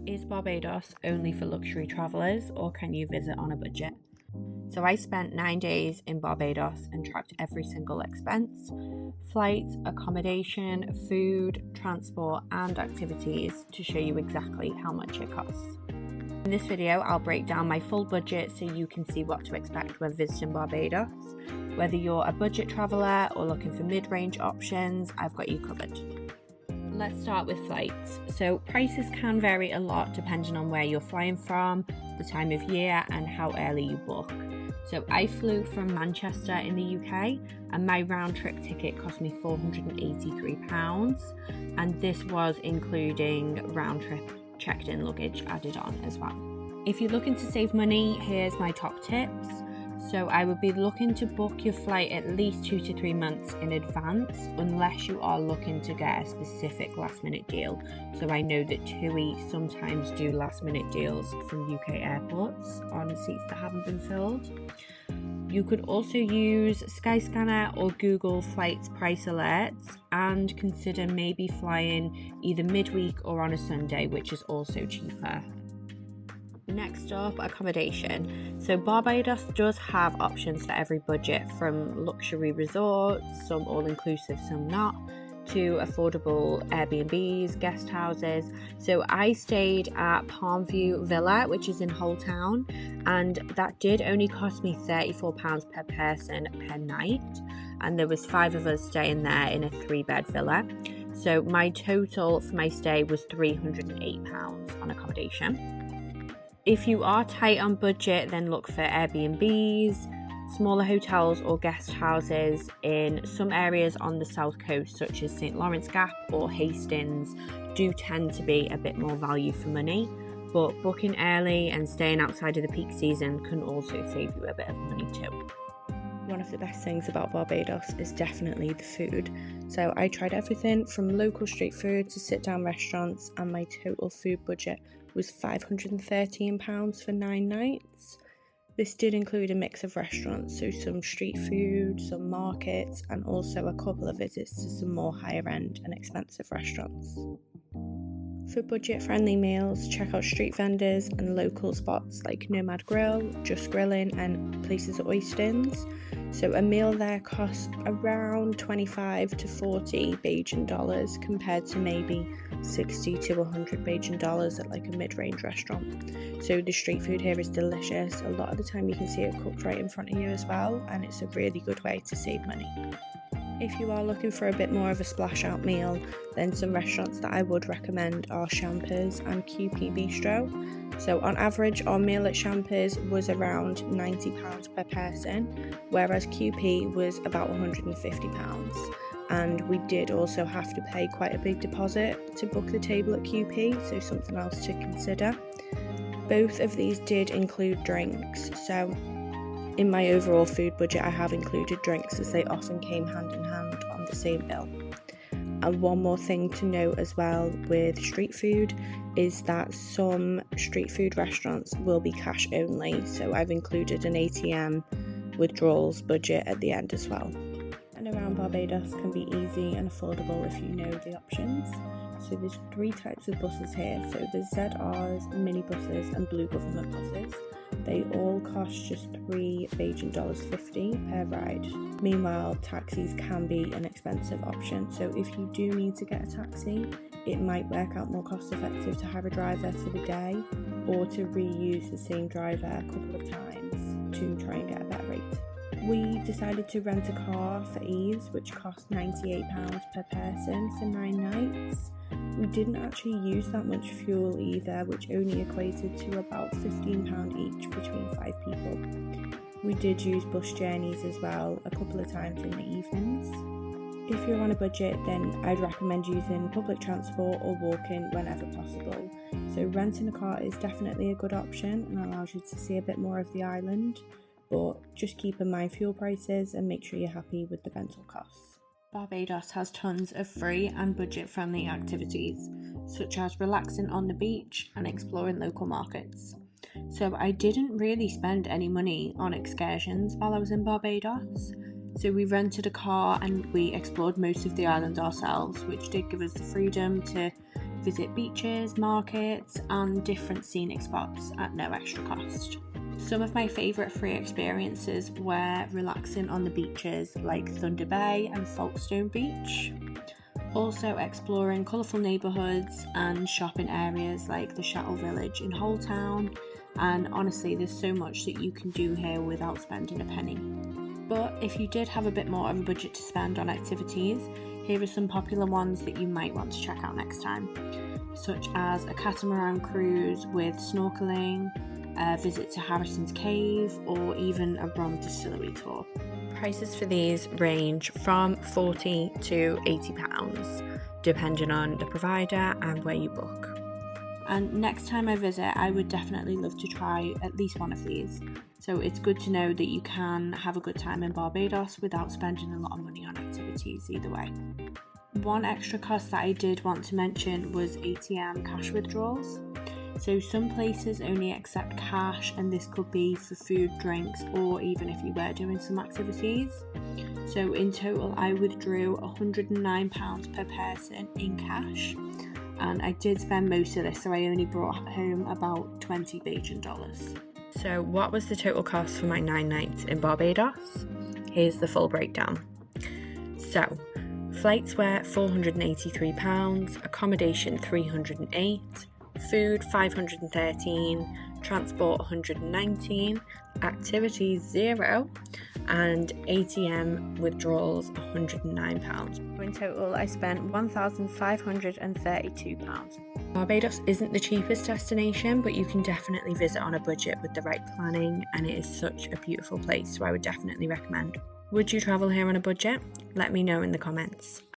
Is Barbados only for luxury travellers, or can you visit on a budget? So I spent 9 days in Barbados and tracked every single expense: flights, accommodation, food, transport and activities, to show you exactly how much it costs. In this video, I'll break down my full budget so you can see what to expect when visiting Barbados. Whether you're a budget traveller or looking for mid-range options, I've got you covered. Let's start with flights. So prices can vary a lot depending on where you're flying from, the time of year and how early you book. So I flew from Manchester in the UK and my round trip ticket cost me £483, and this was including round trip checked in luggage added on as well. If you're looking to save money, here's my top tips. So I would be looking to book your flight at least 2 to 3 months in advance, unless you are looking to get a specific last minute deal. So I know that TUI sometimes do last minute deals from UK airports on seats that haven't been filled. You could also use Skyscanner or Google Flights price alerts, and consider maybe flying either midweek or on a Sunday, which is also cheaper. Next up, accommodation. So Barbados does have options for every budget, from luxury resorts, some all-inclusive, some not, to affordable Airbnbs, guest houses. So I stayed at Palmview Villa, which is in Hull Town, and that did only cost me £34 per person per night, and there was 5 of us staying there in a 3-bed villa. So my total for my stay was £308 on accommodation. If you are tight on budget, then look for Airbnbs, smaller hotels or guest houses in some areas on the south coast, such as St Lawrence Gap or Hastings, do tend to be a bit more value for money, but booking early and staying outside of the peak season can also save you a bit of money too. One of the best things about Barbados is definitely the food. So I tried everything from local street food to sit-down restaurants, and my total food budget was £513 for 9 nights. This did include a mix of restaurants, so some street food, some markets, and also a couple of visits to some more higher end and expensive restaurants. For budget-friendly meals, check out street vendors and local spots like Nomad Grill, Just Grilling and Places at Oystins. So a meal there costs around 25 to 40 Bajan dollars, compared to maybe 60 to 100 Bajan dollars at like a mid-range restaurant. So the street food here is delicious. A lot of the time you can see it cooked right in front of you as well, and it's a really good way to save money. If you are looking for a bit more of a splash out meal, then some restaurants that I would recommend are Champers and QP Bistro. So on average, our meal at Champers was around £90 per person, whereas QP was about £150. And we did also have to pay quite a big deposit to book the table at QP, so something else to consider. Both of these did include drinks, so in my overall food budget I have included drinks, as they often came hand in hand on the same bill. And one more thing to note as well with street food is that some street food restaurants will be cash only, so I've included an ATM Withdrawals budget at the end as well. And around Barbados can be easy and affordable if you know the options. So there's 3 types of buses here. So there's ZRs, mini buses and blue government buses. They all cost just $3 Bajan dollars 50 per ride. Meanwhile, taxis can be an expensive option. So if you do need to get a taxi, it might work out more cost effective to have a driver for the day, or to reuse the same driver a couple of times to try and get a better rate. We decided to rent a car for ease, which cost £98 per person for 9 nights. We didn't actually use that much fuel either, which only equated to about £15 each between 5 people. We did use bus journeys as well a couple of times in the evenings. If you're on a budget, then I'd recommend using public transport or walking whenever possible. So renting a car is definitely a good option and allows you to see a bit more of the island, but just keep in mind fuel prices and make sure you're happy with the rental costs. Barbados has tons of free and budget-friendly activities, such as relaxing on the beach and exploring local markets. So I didn't really spend any money on excursions while I was in Barbados. So we rented a car and we explored most of the island ourselves, which did give us the freedom to visit beaches, markets, and different scenic spots at no extra cost. Some of my favourite free experiences were relaxing on the beaches like Thunder Bay and Folkestone Beach. Also exploring colourful neighbourhoods and shopping areas like the Chattel Village in Hull Town, and honestly there's so much that you can do here without spending a penny. But if you did have a bit more of a budget to spend on activities, here are some popular ones that you might want to check out next time, such as a catamaran cruise with snorkeling, a visit to Harrison's Cave, or even a rum distillery tour. Prices for these range from £40 to £80, depending on the provider and where you book. And next time I visit, I would definitely love to try at least one of these. So it's good to know that you can have a good time in Barbados without spending a lot of money on activities either way. One extra cost that I did want to mention was ATM cash withdrawals. So some places only accept cash, and this could be for food, drinks, or even if you were doing some activities. So in total I withdrew £109 per person in cash, and I did spend most of this, so I only brought home about 20 Bajan dollars. So what was the total cost for my 9 nights in Barbados? Here's the full breakdown. So flights were £483, accommodation £308, food £513, transport £119, activities £0, and ATM withdrawals £109. In total I spent £1,532. Barbados isn't the cheapest destination, but you can definitely visit on a budget with the right planning, and it is such a beautiful place, so I would definitely recommend. Would you travel here on a budget? Let me know in the comments.